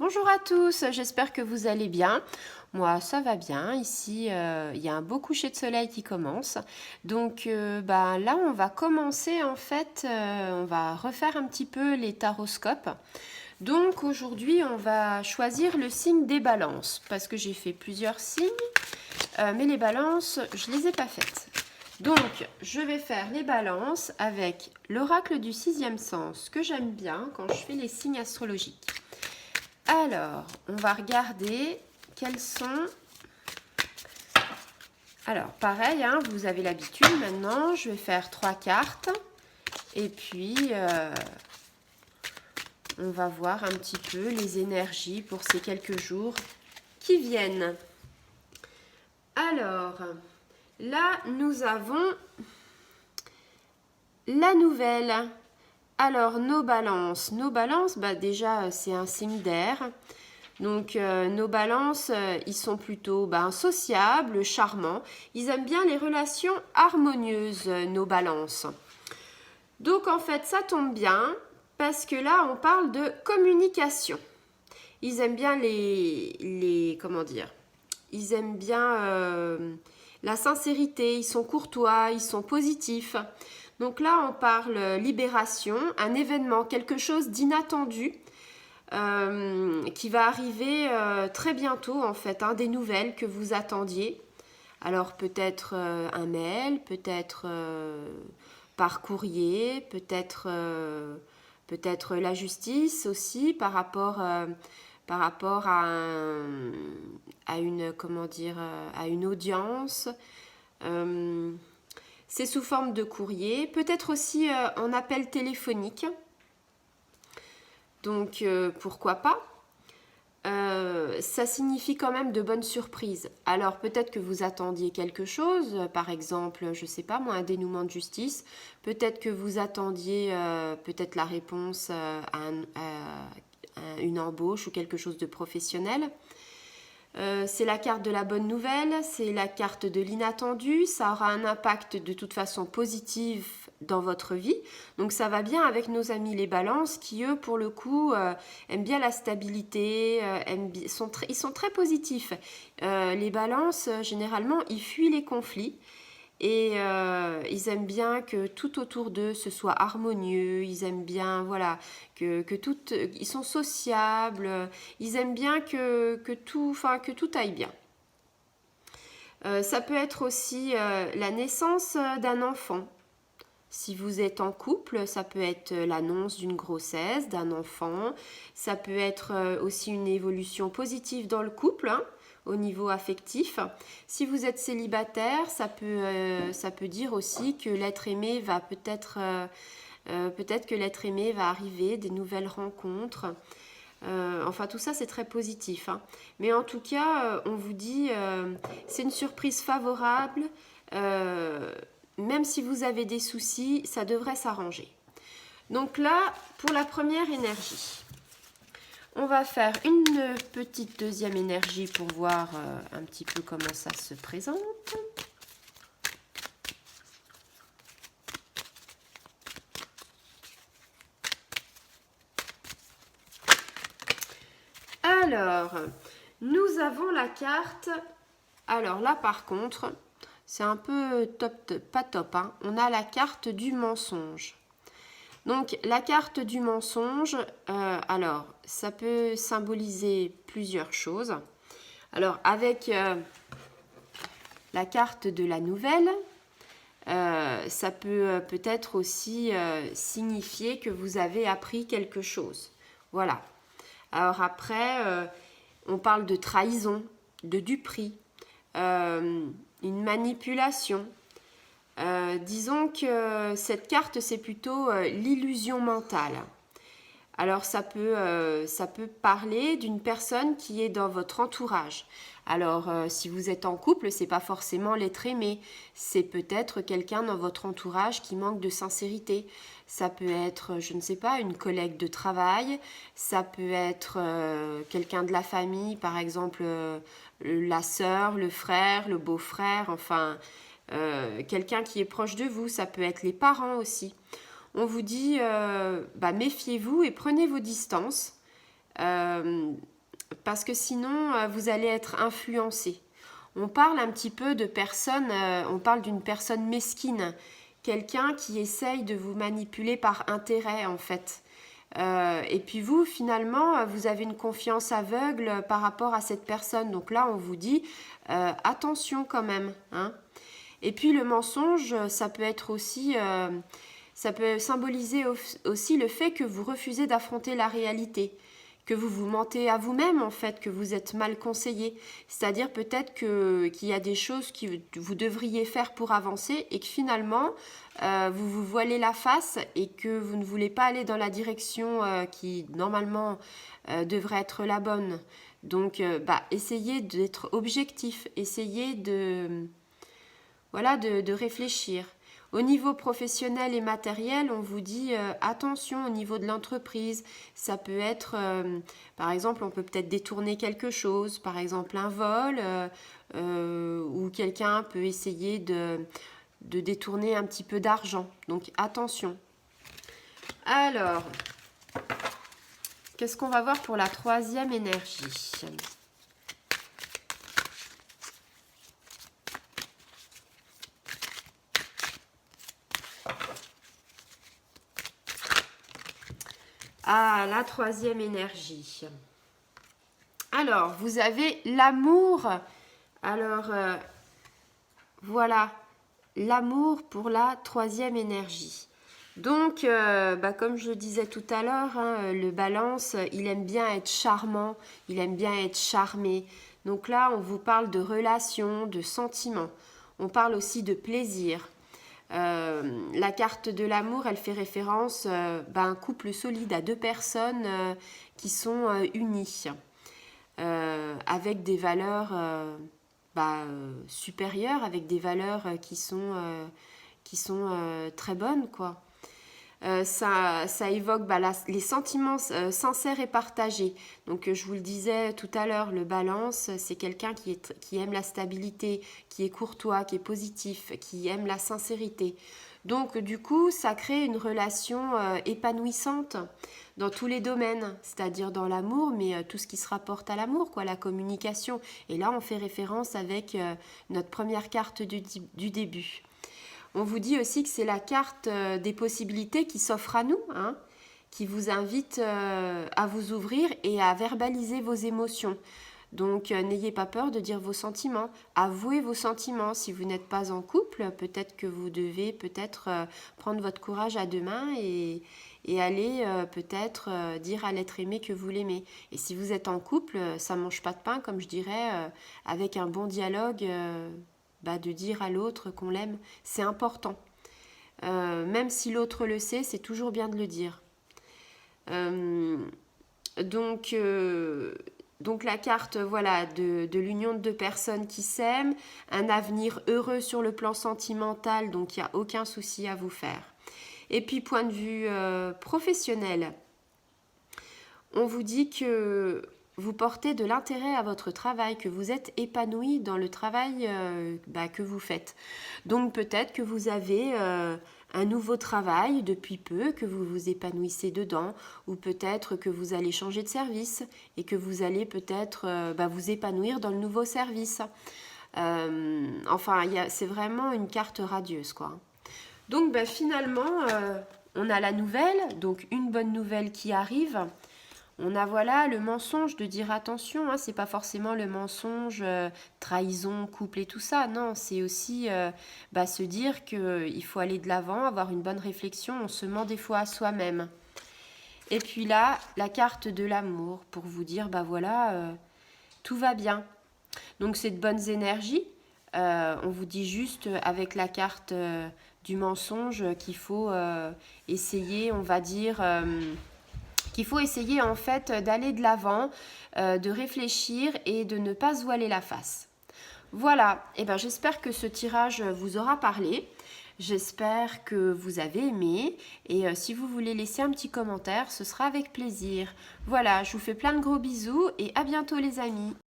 Bonjour à tous, j'espère que vous allez bien. Moi, ça va bien. Ici, il y a un beau coucher de soleil qui commence. Donc, là, on va commencer en fait, on va refaire un petit peu les taroscopes. Donc, aujourd'hui, on va choisir le signe des balances parce que j'ai fait plusieurs signes, mais les balances, je ne les ai pas faites. Donc, je vais faire les balances avec l'oracle du sixième sens que j'aime bien quand je fais les signes astrologiques. Alors, on va regarder quels sont... Alors, pareil, hein, vous avez l'habitude maintenant, je vais faire 3 cartes. Et puis, on va voir un petit peu les énergies pour ces quelques jours qui viennent. Alors, là, nous avons la nouvelle. Alors, nos balances, déjà, c'est un signe d'air. Donc nos balances, ils sont plutôt sociables, charmants. Ils aiment bien les relations harmonieuses, nos balances. Donc en fait, ça tombe bien parce que là, on parle de communication. Ils aiment bien ils aiment bien la sincérité, ils sont courtois, ils sont positifs. Donc là, on parle libération, un événement, quelque chose d'inattendu. Qui va arriver très bientôt en fait, hein, des nouvelles que vous attendiez. Alors peut-être un mail, peut-être par courrier, peut-être la justice aussi par rapport à à une audience. C'est sous forme de courrier, peut-être aussi en appel téléphonique. Donc, pourquoi pas? Ça signifie quand même de bonnes surprises. Alors, peut-être que vous attendiez quelque chose, par exemple, je ne sais pas moi, un dénouement de justice. Peut-être que vous attendiez peut-être la réponse à une embauche ou quelque chose de professionnel. C'est la carte de la bonne nouvelle, c'est la carte de l'inattendu, ça aura un impact de toute façon positif dans votre vie. Donc ça va bien avec nos amis les balances qui eux pour le coup aiment bien la stabilité, ils sont très positifs. Les balances généralement ils fuient les conflits. Et ils aiment bien que tout autour d'eux ce soit harmonieux, ils aiment bien voilà que tout, ils sont sociables, ils aiment bien que tout aille bien. Ça peut être aussi la naissance d'un enfant. Si vous êtes en couple, ça peut être l'annonce d'une grossesse, d'un enfant. Ça peut être aussi une évolution positive dans le couple, hein, au niveau affectif. Si vous êtes célibataire, ça peut dire aussi que l'être aimé va peut-être que l'être aimé va arriver, des nouvelles rencontres. Enfin, tout ça, c'est très positif, hein. Mais en tout cas, on vous dit, c'est une surprise favorable. Même si vous avez des soucis, ça devrait s'arranger. Donc là, pour la première énergie, on va faire une petite deuxième énergie pour voir un petit peu comment ça se présente. Alors, nous avons la carte. Alors là, par contre, c'est un peu pas top, hein. On a la carte du mensonge. Donc la carte du mensonge, alors ça peut symboliser plusieurs choses. Alors avec la carte de la nouvelle, ça peut peut-être aussi signifier que vous avez appris quelque chose. Voilà. Alors après, on parle de trahison, de duperie, une manipulation. Disons que cette carte, c'est plutôt l'illusion mentale. Alors ça peut parler d'une personne qui est dans votre entourage. Alors si vous êtes en couple, c'est pas forcément l'être aimé, c'est peut-être quelqu'un dans votre entourage qui manque de sincérité. Ça peut être, je ne sais pas, une collègue de travail, ça peut être quelqu'un de la famille, par exemple la sœur, le frère, le beau-frère, enfin quelqu'un qui est proche de vous, ça peut être les parents aussi. On vous dit méfiez-vous et prenez vos distances. parce que sinon vous allez être influencé. On parle un petit peu de personnes, on parle d'une personne mesquine, quelqu'un qui essaye de vous manipuler par intérêt en fait. Et puis vous, finalement, vous avez une confiance aveugle par rapport à cette personne. Donc là, on vous dit attention quand même. Hein. Et puis le mensonge, ça peut être aussi, ça peut symboliser aussi le fait que vous refusez d'affronter la réalité, que vous vous mentez à vous-même en fait, que vous êtes mal conseillé. C'est-à-dire peut-être qu'il y a des choses que vous devriez faire pour avancer et que finalement vous vous voilez la face et que vous ne voulez pas aller dans la direction qui normalement devrait être la bonne. Donc essayez d'être objectif, essayez de réfléchir. Au niveau professionnel et matériel, on vous dit attention au niveau de l'entreprise. Ça peut être, par exemple, on peut peut-être détourner quelque chose, par exemple un vol, ou quelqu'un peut essayer de détourner un petit peu d'argent. Donc attention. Alors, qu'est-ce qu'on va voir pour la troisième énergie ? Ah, la troisième énergie. Alors, vous avez l'amour. Alors, voilà, l'amour pour la troisième énergie. Donc, comme je le disais tout à l'heure, hein, le balance, il aime bien être charmant, il aime bien être charmé. Donc là, on vous parle de relations, de sentiments. On parle aussi de plaisir. La carte de l'amour, elle fait référence à un couple solide, à deux personnes qui sont unies, avec des valeurs supérieures, avec des valeurs qui sont très bonnes, quoi. Ça évoque les sentiments sincères et partagés. Donc je vous le disais tout à l'heure, le balance, c'est quelqu'un qui aime la stabilité, qui est courtois, qui est positif, qui aime la sincérité. Donc du coup, ça crée une relation épanouissante dans tous les domaines, c'est-à-dire dans l'amour, mais tout ce qui se rapporte à l'amour, quoi, la communication. Et là, on fait référence avec notre première carte du début. On vous dit aussi que c'est la carte des possibilités qui s'offre à nous, hein, qui vous invite à vous ouvrir et à verbaliser vos émotions. Donc, n'ayez pas peur de dire vos sentiments. Avouez vos sentiments. Si vous n'êtes pas en couple, peut-être que vous devez prendre votre courage à deux mains et aller peut-être dire à l'être aimé que vous l'aimez. Et si vous êtes en couple, ça ne mange pas de pain, comme je dirais, avec un bon dialogue. De dire à l'autre qu'on l'aime, c'est important. Même si l'autre le sait, c'est toujours bien de le dire. Donc la carte de l'union de deux personnes qui s'aiment, un avenir heureux sur le plan sentimental, donc il n'y a aucun souci à vous faire. Et puis point de vue professionnel, on vous dit que vous portez de l'intérêt à votre travail, que vous êtes épanoui dans le travail que vous faites. Donc peut-être que vous avez un nouveau travail depuis peu, que vous vous épanouissez dedans, ou peut-être que vous allez changer de service et que vous allez peut-être vous épanouir dans le nouveau service. C'est vraiment une carte radieuse, quoi. Donc finalement, on a la nouvelle, donc une bonne nouvelle qui arrive. On a le mensonge de dire attention, hein, c'est pas forcément le mensonge, trahison, couple et tout ça, non, c'est aussi se dire qu'il faut aller de l'avant, avoir une bonne réflexion, on se ment des fois à soi-même. Et puis là, la carte de l'amour pour vous dire, tout va bien. Donc c'est de bonnes énergies, on vous dit juste avec la carte du mensonge qu'il faut essayer, on va dire... qu'il faut essayer en fait d'aller de l'avant, de réfléchir et de ne pas se voiler la face. Voilà, j'espère que ce tirage vous aura parlé. J'espère que vous avez aimé et si vous voulez laisser un petit commentaire, ce sera avec plaisir. Voilà, je vous fais plein de gros bisous et à bientôt les amis.